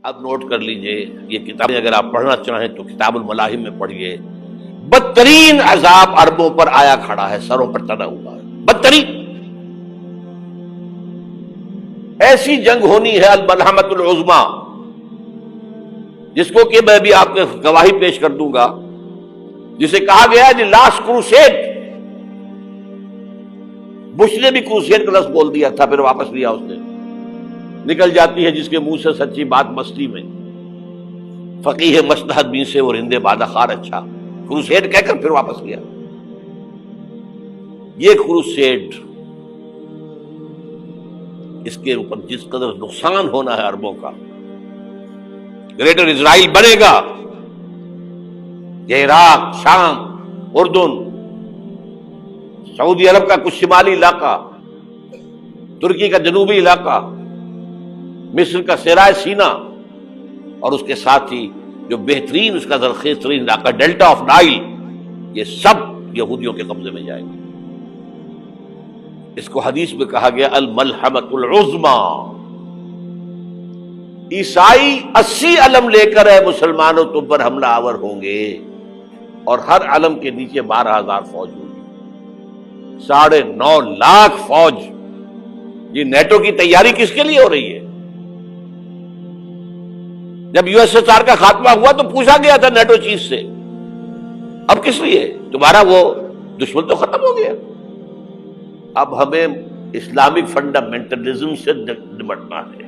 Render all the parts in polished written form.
اب نوٹ کر لیجئے، یہ کتابیں اگر آپ پڑھنا چاہیں تو کتاب الملاحم میں پڑھیے. بدترین عذاب عربوں پر آیا کھڑا ہے، سروں پر تنا ہوا ہے، بدترین. ایسی جنگ ہونی ہے الملحمۃ العظمیٰ، جس کو کہ میں بھی آپ کو گواہی پیش کر دوں گا، جسے کہا گیا ہے لاسٹ کروسیڈ. بش نے بھی کروسیڈ کا لفظ بول دیا تھا، پھر واپس لیا اس نے. نکل جاتی ہے جس کے منہ سے سچی بات مستی میں، فقیہ مصلحت بین سے اور ہندے بادہ خار اچھا. کروسیڈ کہہ کر پھر واپس لیا. یہ کروسیڈ، اس کے اوپر جس قدر نقصان ہونا ہے عربوں کا. گریٹر اسرائیل بنے گا، یہ عراق، شام، اردن، سعودی عرب کا کچھ شمالی علاقہ، ترکی کا جنوبی علاقہ، مصر کا صحرائے سینا، اور اس کے ساتھ ہی جو بہترین اس کا زرخیز ترین علاقہ ڈیلٹا آف نائل، یہ سب یہودیوں کے قبضے میں جائے گا. اس کو حدیث میں کہا گیا الملحمۃ العظمیٰ. عیسائی 80 علم لے کر ہے مسلمانوں تم پر حملہ آور ہوں گے، اور ہر علم کے نیچے 12,000 فوج ہوگی. 9.5 لاکھ فوج. یہ نیٹو کی تیاری کس کے لیے ہو رہی ہے؟ جب USSR کا خاتمہ ہوا تو پوچھا گیا تھا نیٹو چیف سے، اب کس لیے؟ تمہارا وہ دشمن تو ختم ہو گیا، اب ہمیں اسلامک فنڈامنٹلزم سے نمٹنا ہے.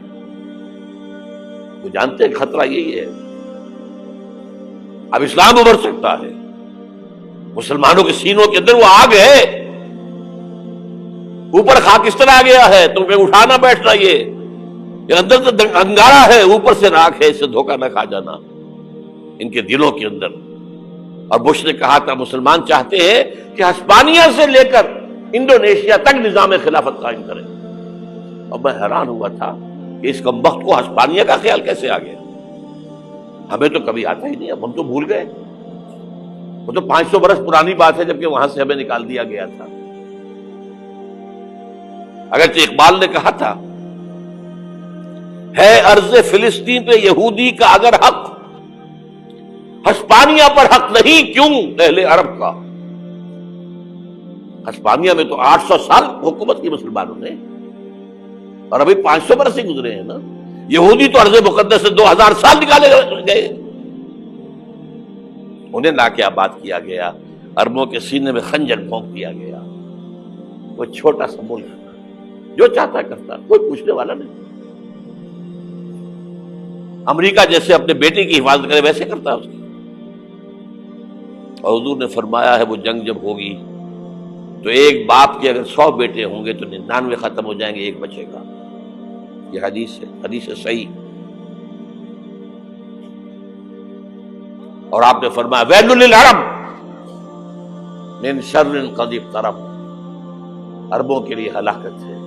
وہ جانتے ہیں خطرہ یہی ہے، اب اسلام ابھر سکتا ہے. مسلمانوں کے سینوں کے اندر وہ آگ ہے، اوپر خاکستر آ گیا ہے، تم پہ اٹھانا بیٹھنا. یہ اندر تو انگارہ ہے، اوپر سے راکھ ہے، اس سے دھوکہ نہ کھا جانا ان کے دلوں کے اندر. اور بش نے کہا تھا مسلمان چاہتے ہیں کہ ہسپانیہ سے لے کر انڈونیشیا تک نظام خلافت قائم کریں. اور میں حیران ہوا تھا کہ اس کمبخت کو ہسپانیہ کا خیال کیسے آ گیا. ہمیں تو کبھی آتا ہی نہیں، اب ہم تو بھول گئے. وہ تو 500 برس پرانی بات ہے، جبکہ وہاں سے ہمیں نکال دیا گیا تھا. اگرچہ اقبال نے کہا تھا ہے ارض فلسطین پہ یہودی کا اگر حق، ہسپانیہ پر حق نہیں کیوں اہل عرب کا. ہسپانیہ میں تو 800 سال حکومت کی مسلمانوں نے، اور ابھی 500 برس ہی گزرے ہیں نا. یہودی تو ارض مقدس سے 2000 سال نکالے گئے. انہیں لا کے آباد کیا گیا، عربوں کے سینے میں خنجر پھونک دیا گیا. وہ چھوٹا سا ملک جو چاہتا کرتا، کوئی پوچھنے والا نہیں. امریکہ جیسے اپنے بیٹے کی حفاظت کرے ویسے کرتا ہے اس کی. اور حضور نے فرمایا ہے وہ جنگ جب ہوگی تو ایک باپ کے اگر 100 بیٹے ہوں گے تو 99 ختم ہو جائیں گے، ایک بچے گا. یہ حدیث ہے، حدیث ہے صحیح. اور آپ نے فرمایا ویل للعرب من شر قد اقترب. عربوں کے لیے ہلاکت ہے،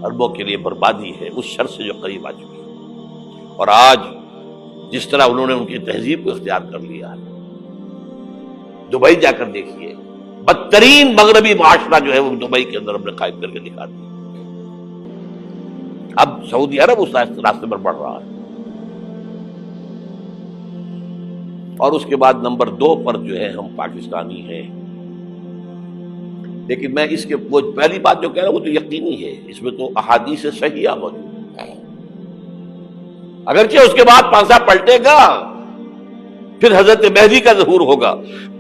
عربوں کے لیے بربادی ہے اس شر سے جو قریب آ چکی ہے. اور آج جس طرح انہوں نے ان کی تہذیب کو اختیار کر لیا ہے، دبئی جا کر دیکھیے، بدترین مغربی معاشرہ جو ہے وہ دبئی کے اندر ہم نے قائم کر کے دکھا دیا. اب سعودی عرب اس راستے پر بڑھ رہا ہے. اور اس کے بعد نمبر 2 پر جو ہے ہم پاکستانی ہیں. لیکن میں اس کے وہ پہلی بات جو کہہ رہا ہوں وہ تو یقینی ہے، اس میں تو احادیث صحیحہ موجود ہے. اگرچہ اس کے بعد پانسا پلٹے گا، پھر حضرت مہدی کا ظہور ہوگا،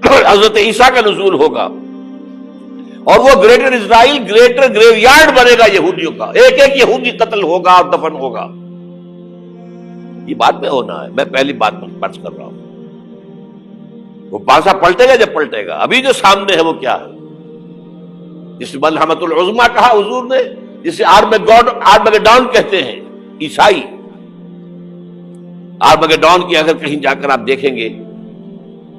حضرت عیسیٰ کا نزول ہوگا، اور وہ گریٹر اسرائیل گریٹر گریو یارڈ بنے گا یہودیوں کا. ایک ایک یہودی قتل ہوگا اور دفن ہوگا. یہ بات میں ہونا ہے، میں پہلی بات پر فرض کر رہا ہوں. وہ پانسا پلٹے گا جب پلٹے گا. ابھی جو سامنے ہے وہ کیا ہے؟ جس ملحمۃ العظمیٰ کہا حضور نے، جسے آرمگیڈون کہتے ہیں عیسائی. آرمگیڈون کی اگر کہیں جا کر آپ دیکھیں گے،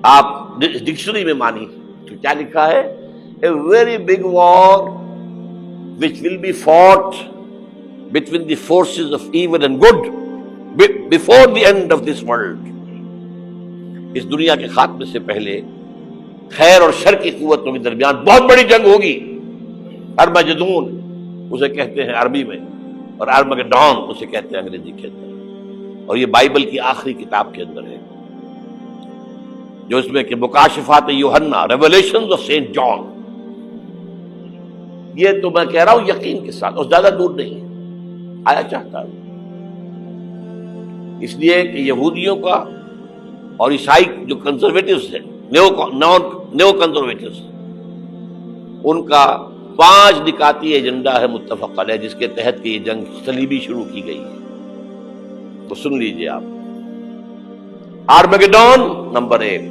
آپ ڈکشنری میں مانی تو کیا لکھا ہے؟ A very big war which will be fought between the forces of evil and good before the end of this world. اس دنیا کے خاتمے سے پہلے خیر اور شر کی قوتوں کے درمیان بہت بڑی جنگ ہوگی. ارمجدون اسے کہتے ہیں عربی میں، اور آرمگیڈون اسے کہتے ہیں انگریزی کے اندر. اور یہ بائبل کی آخری کتاب کے اندر ہے، جو اس میں کہ مکاشفات یوحنا، ریولیشنز آف سینٹ جان. یہ تو میں کہہ رہا ہوں یقین کے ساتھ، اور زیادہ دور نہیں ہے، آیا چاہتا ہوں. اس لیے کہ یہودیوں کا اور عیسائی جو کنزرویٹوز ہیں، نیو کنزرویٹوز، ان کا 5 نکاتی ایجنڈا ہے متفق علیہ، جس کے تحت کہ یہ جنگ صلیبی شروع کی گئی ہے. تو سن لیجئے آپ. آرمیگیڈون نمبر 1،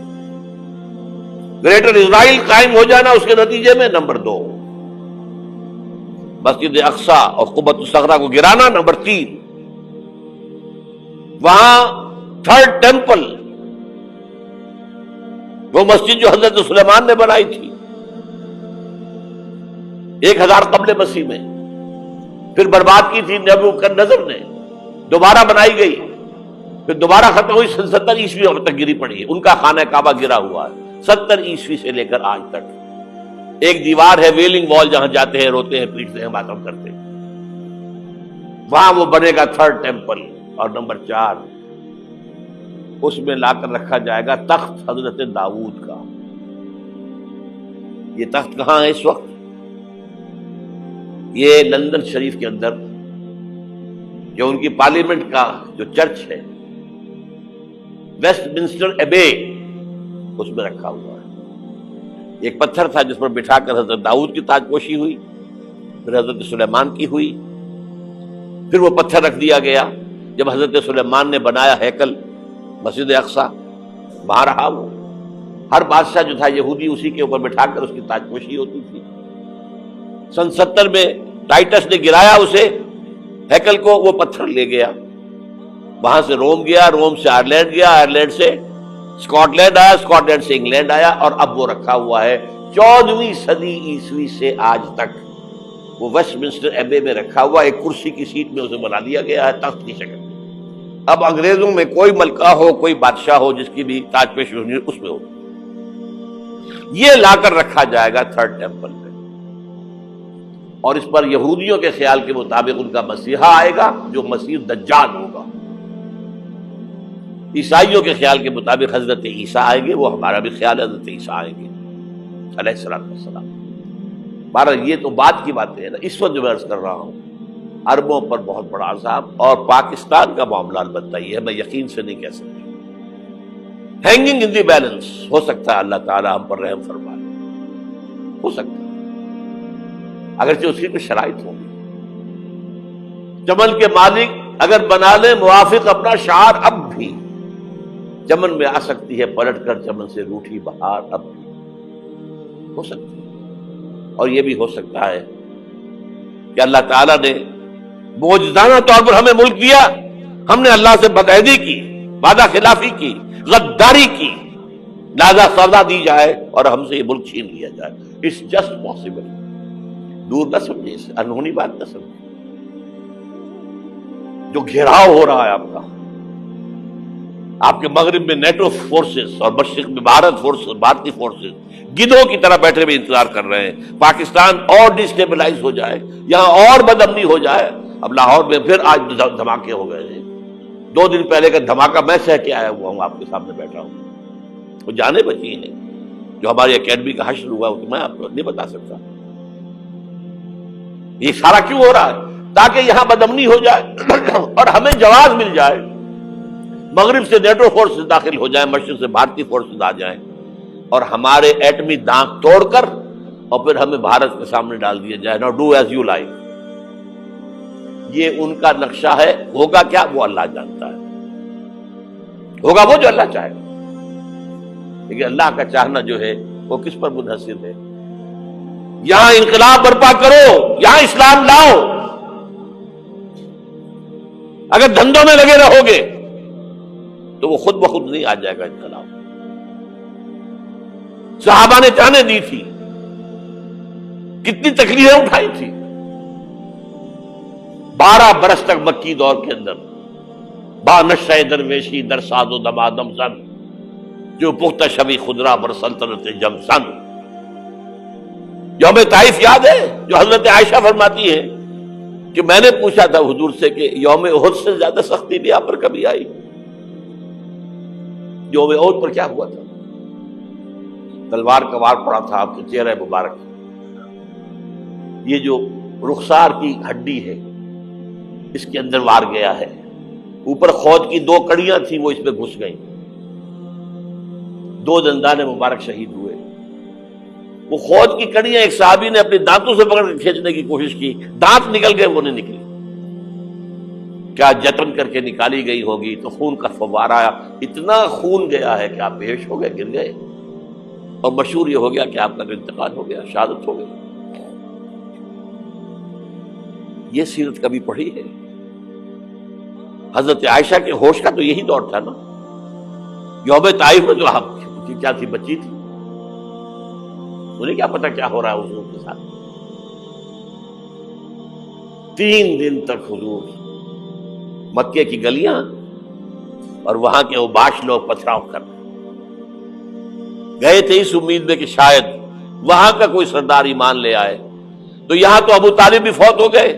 گریٹر اسرائیل قائم ہو جانا اس کے نتیجے میں نمبر 2، مسجد اقصی اور قبۃ الصخرہ کو گرانا نمبر 3، وہاں تھرڈ ٹیمپل، وہ مسجد جو حضرت سلیمان نے بنائی تھی 1000 قبل مسیح میں، پھر برباد کی تھی نبوکدنضر نے، دوبارہ بنائی گئی، پھر دوبارہ ختم ہوئی 70 عیسوی تک گری پڑی ہے. ان کا خانہ کعبہ گرا ہوا ہے 70 عیسوی سے لے کر آج تک. ایک دیوار ہے ویلنگ وال، جہاں جاتے ہیں، روتے ہیں، پیٹتے ہیں، ماتم کرتے ہیں، وہاں وہ بنے گا تھرڈ ٹیمپل. اور نمبر 4، اس میں لا کر رکھا جائے گا تخت حضرت داؤد کا. یہ تخت کہاں ہے اس وقت؟ یہ لندن شریف کے اندر، جو ان کی پارلیمنٹ کا جو چرچ ہے، ویسٹ منسٹر ایبے، اس میں رکھا ہوا ہے. ایک پتھر تھا جس پر بٹھا کر حضرت داؤد کی تاج پوشی ہوئی، پھر حضرت سلیمان کی ہوئی، پھر وہ پتھر رکھ دیا گیا جب حضرت سلیمان نے بنایا ہیکل مسجد اقصی، وہاں رہا وہ. ہر بادشاہ جو تھا یہودی اسی کے اوپر بٹھا کر اس کی تاج پوشی ہوتی تھی. سن 70 میں ٹائٹس نے گرایا اسے، ہیکل کو، وہ پتھر لے گیا، وہاں سے روم گیا، روم سے آئرلینڈ گیا، آئرلینڈ سے اسکاٹ لینڈ آیا، اسکاٹ لینڈ سے انگلینڈ آیا، اور اب وہ رکھا ہوا ہے 14ویں صدی عیسوی سے آج تک. وہ ویسٹ منسٹر ایبے میں رکھا ہوا، ایک کرسی کی سیٹ میں اسے بنا دیا گیا ہے تخت کی شکل میں. اب انگریزوں میں کوئی ملکہ ہو، کوئی بادشاہ ہو جس کی بھی تاج پوشی ہونی اس میں ہو، یہ لا کر رکھا جائے گا تھرڈ ٹیمپل میں. اور اس پر یہودیوں کے خیال کے مطابق ان کا مسیحا آئے گا جو مسیح دجال ہوگا. عیسائیوں کے خیال کے مطابق حضرت عیسیٰ آئیں گے، وہ ہمارا بھی خیال ہے حضرت عیسیٰ آئیں گے علیہ السلام. بہرحال یہ تو بعد کی باتیں ہیں نا. اس وقت جو میں عرض کر رہا ہوں، عربوں پر بہت بڑا عذاب، اور پاکستان کا معاملہ البتہ یہ ہے، میں یقین سے نہیں کہہ سکتا. ہینگنگ ان دی بیلنس، ہو سکتا ہے اللہ تعالیٰ ہم پر رحم فرمائے، ہو سکتا ہے، اگرچہ اس کی کچھ شرائط ہوں گی. چمن کے مالک اگر بنا لے موافق اپنا شعار، اب بھی چمن میں آ سکتی ہے پلٹ کر چمن سے روٹھی بہار، اب بھی ہو سکتی ہے. اور یہ بھی ہو سکتا ہے کہ اللہ تعالیٰ نے معجزانہ طور پر ہمیں ملک دیا، ہم نے اللہ سے بدعہدی کی، وعدہ خلافی کی، غداری کی، لہذا سزا دی جائے اور ہم سے یہ ملک چھین لیا جائے. It's just possible. دور نہ سمجھے، اسے انہونی بات نہ سمجھے. جو گھیراؤ ہو رہا ہے آپ کے مغرب میں نیٹو فورسز اور مشرق میں بھارتی فورسز گدھوں کی طرح بیٹھے ہوئے انتظار کر رہے ہیں پاکستان اور ڈسٹیبلائز ہو جائے، یہاں اور بدامنی ہو جائے. اب لاہور میں پھر آج دھماکے ہو گئے ہیں. 2 دن پہلے کا دھماکہ میں سہ کے آیا ہوا ہوں، آپ کے سامنے بیٹھا ہوں. وہ جانیں بچی ہیں جو ہماری اکیڈمی کا حشر ہوا، تو میں آپ کو نہیں بتا سکتا. یہ سارا کیوں ہو رہا ہے؟ تاکہ یہاں بدامنی ہو جائے اور ہمیں جواز مل جائے. مغرب سے نیٹو فورسز داخل ہو جائیں، مشرق سے بھارتی فورسز آ جائیں، اور ہمارے ایٹمی دانت توڑ کر اور پھر ہمیں بھارت کے سامنے ڈال دیا جائے. نو ڈو ایز یو لائک. یہ ان کا نقشہ ہے. ہوگا کیا وہ اللہ جانتا ہے. ہوگا وہ جو اللہ چاہے. لیکن اللہ کا چاہنا جو ہے وہ کس پر منحصر ہے؟ یہاں انقلاب برپا کرو، یہاں اسلام لاؤ. اگر دھندوں میں لگے رہو گے تو وہ خود بخود نہیں آ جائے گا انقلاب. صحابہ نے جانیں دی تھی، کتنی تکلیفیں اٹھائی تھی. 12 برس تک مکی دور کے اندر با نشہ درویشی در ساز و دمادم زن، جو پختہ شبی خدرہ بر سلطنت جم سن. یوم طائف یاد ہے جو حضرت عائشہ فرماتی ہے کہ میں نے پوچھا تھا حضور سے کہ یوم احد سے زیادہ سختی بھی آپ پر کبھی آئی؟ یوم احد پر کیا ہوا تھا؟ تلوار کا وار پڑا تھا آپ کے چہرہ مبارک، یہ جو رخسار کی ہڈی ہے اس کے اندر وار گیا ہے، اوپر خود کی 2 کڑیاں تھیں وہ اس میں گھس گئیں، 2 دندان مبارک شہید ہوئے۔ وہ خود کی کڑیاں ایک صحابی نے اپنے دانتوں سے پکڑ کے کھینچنے کی کوشش کی، دانت نکل گئے، وہ نہیں نکلی، کیا جتن کر کے نکالی گئی ہوگی تو خون کا فوارہ آیا، اتنا خون گیا ہے کہ آپ بے ہوش ہو گئے، گر گئے، اور مشہور یہ ہو گیا کہ آپ کا انتقال ہو گیا، شہادت ہو گئی۔ یہ سیرت کبھی پڑھی ہے؟ حضرت عائشہ کے ہوش کا تو یہی دور تھا نا، یوم طائف میں جو آپ کی کیا تھی، بچی تھی، انہیں کیا پتا کیا ہو رہا ہے حضور کے ساتھ۔ 3 دن تک حضور مکے کی گلیاں اور وہاں کے اوباش لوگ پتھراؤ کر گئے تھے اس امید میں کہ شاید وہاں کا کوئی سردار ایمان لے آئے، تو یہاں تو ابو طالب بھی فوت ہو گئے،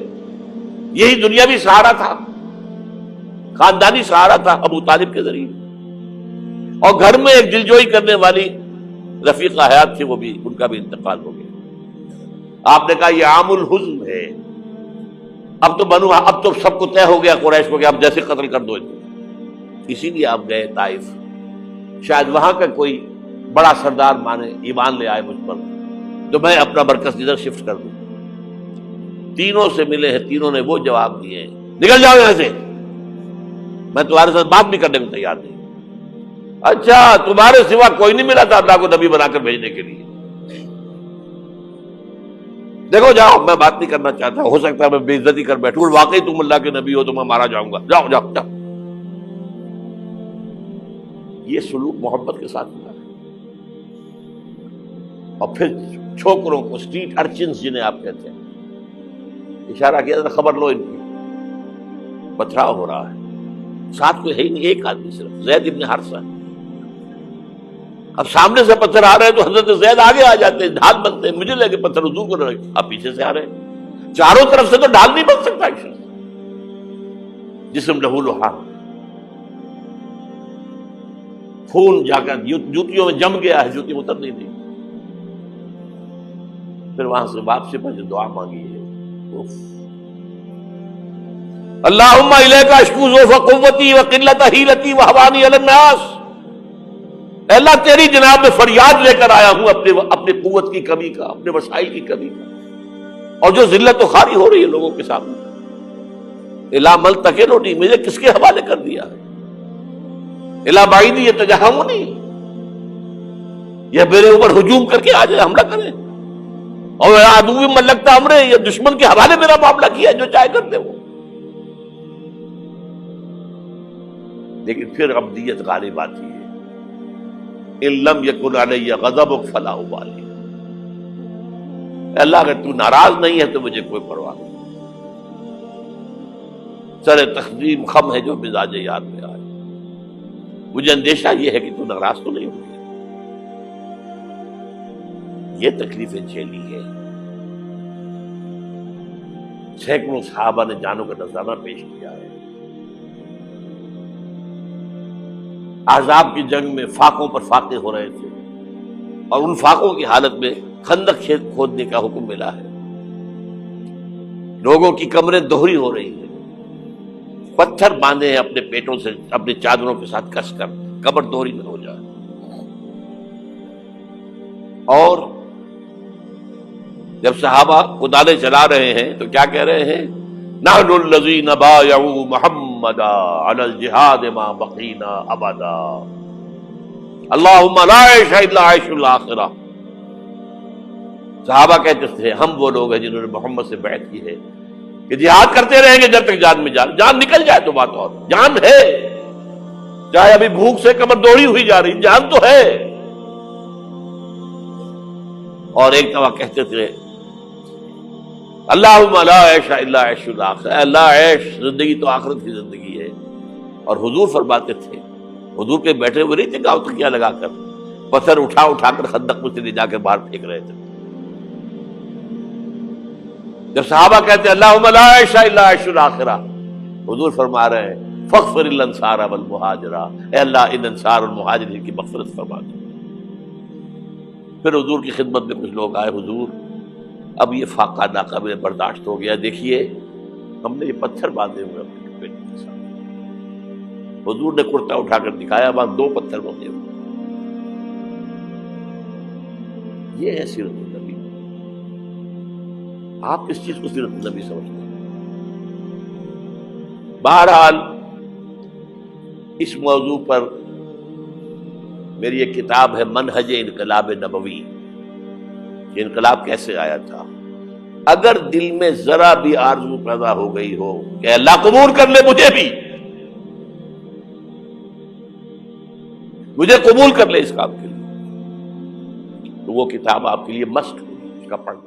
یہی دنیاوی سہارا تھا، خاندانی سہارا تھا ابو طالب کے ذریعے، اور گھر میں ایک دلجوئی کرنے والی رفیقہ حیات تھی، وہ بھی، ان کا بھی انتقال ہو گیا۔ آپ نے کہا یہ عام الحزن ہے، اب تو سب کو طے ہو گیا قریش کو کہ آپ جیسے قتل کر دو، اسی لیے آپ گئے طائف، شاید وہاں کا کوئی بڑا سردار مانے، ایمان لے آئے مجھ پر، تو میں اپنا مرکز ادھر شفٹ کر دوں۔ تینوں سے ملے ہیں، تینوں نے وہ جواب دیے ہیں، نکل جاؤ یہاں سے، میں تمہارے ساتھ بات بھی کرنے کو تیار نہیں۔ اچھا، تمہارے سوا کوئی نہیں ملا تھا اللہ کو نبی بنا کر بھیجنے کے لیے؟ دیکھو جاؤ، میں بات نہیں کرنا چاہتا، ہو سکتا ہے میں بے عزتی کر بیٹھوں، واقعی تم اللہ کے نبی ہو تو میں مارا جاؤں گا، جاؤ جاؤ جاؤ۔ یہ سلوک محبت کے ساتھ ہوا ہے۔ اور پھر چھوکروں کو، اسٹریٹ ارچنز جنہیں آپ کہتے ہیں، اشارہ کیا ذرا خبر لو ان کی، پتھراؤ ہو رہا ہے، ساتھ کوئی ہے ہی نہیں، ایک آدمی صرف، زید ابن حارثہ۔ اب سامنے سے پتھر آ رہے ہیں تو حضرت زید آگے آ جاتے ہیں، ڈھال بنتے ہیں، مجھے لگے پتھر حضور کو رہے، اب پیچھے سے آ رہے ہیں، چاروں طرف سے تو ڈھال نہیں بن سکتا ایک شخص، جسم لہو لہان، خون جا کر جوتیوں میں جم گیا ہے، جوتی اتر نہیں دی۔ پھر وہاں سے واپسی پر جو دعا مانگی ہے، اللہم الیک اشکو ضعف قوتی وقلت حیلتی وہوانی علی الناس، اے اللہ تیری جناب میں فریاد لے کر آیا ہوں اپنے قوت کی کمی کا، اپنے وسائل کی کمی کا، اور جو ذلت و خواری ہو رہی ہے لوگوں کے سامنے، الا ملتقننی، مجھے کس کے حوالے کر دیا ہے، الا بعیدی یتجہمنی، یہ میرے اوپر ہجوم کر کے آ جائے، حملہ کرے، اور عدو من لگتا امرے، یہ دشمن کے حوالے میرا معاملہ کیا، جو چاہے کر دے وہ۔ لیکن پھر عبدیت غالب آتی ہے، ان لم یکن علی غضبک فلا ابالی، اللہ اگر تو ناراض نہیں ہے تو مجھے کوئی پرواہ نہیں، سر تقدیم خم ہے جو مزاج یار میں آئے، مجھے اندیشہ یہ ہے کہ تو ناراض تو نہیں ہوگی۔ یہ تکلیفیں جھیلی ہے، سینکڑوں صحابہ نے جانوں کا نذرانہ پیش کیا ہے، احزاب کی جنگ میں فاقوں پر فاقے ہو رہے تھے، اور ان فاقوں کی حالت میں خندق کھودنے کا حکم ملا ہے، لوگوں کی کمریں دوہری ہو رہی ہیں، پتھر باندھے ہیں اپنے پیٹوں سے، اپنے چادروں کے ساتھ کس کر کمر دوہری نہ ہو جائے، اور جب صحابہ کدالیں چلا رہے ہیں تو کیا کہہ رہے ہیں، نحن الذین بایعوا محمدا علی الجہاد ما بقینا ابدا، اللہم لا عیش الا عیش الاخرہ۔ صحابہ کہتے تھے ہم وہ لوگ ہیں جنہوں نے محمد سے بیعت کی ہے کہ جہاد کرتے رہیں گے جب تک جان میں جان نکل جائے تو بات، اور جان ہے، چاہے ابھی بھوک سے کمر دوڑی ہوئی جا رہی، جان تو ہے۔ اور ایک دفعہ کہتے تھے اللہم لا عیش الا عیش الاخرہ، اے اللہ عیش، زندگی تو آخرت کی زندگی ہے۔ اور حضور فرماتے تھے، حضور کے بیٹھے ہوئے نہیں تھے گاؤں تکیہ لگا کر، پتھر اٹھا کر خندق میں سے لے جا کے باہر پھینک رہے تھے، جب صحابہ کہتے ہیں اللہم لا عیش الا عیش الاخرہ، حضور فرما رہے ہیں فاغفر للانصار والمہاجرہ، اے اللہ ان انصار اور مہاجرین کی مغفرت فرما دو۔ پھر حضور کی خدمت میں کچھ لوگ آئے، حضور اب یہ فاقہ ناقابل برداشت ہو گیا، دیکھیے ہم نے یہ پتھر باندھے ہوئے اپنے پیٹ کے ساتھ۔ حضور نے کرتا اٹھا کر دکھایا، وہاں 2 پتھر باندھے ہوئے۔ یہ ہے سیرت النبی۔ آپ کس چیز کو سیرت النبی سمجھتے ہیں؟ بہرحال اس موضوع پر میری ایک کتاب ہے منہج انقلاب نبوی، کہ انقلاب کیسے آیا تھا۔ اگر دل میں ذرا بھی آرزو پیدا ہو گئی ہو کہ اللہ قبول کر لے مجھے قبول کر لے اس کام کے لیے، تو وہ کتاب آپ کے لیے مسٹ ہوگی، اس کا پڑھنا۔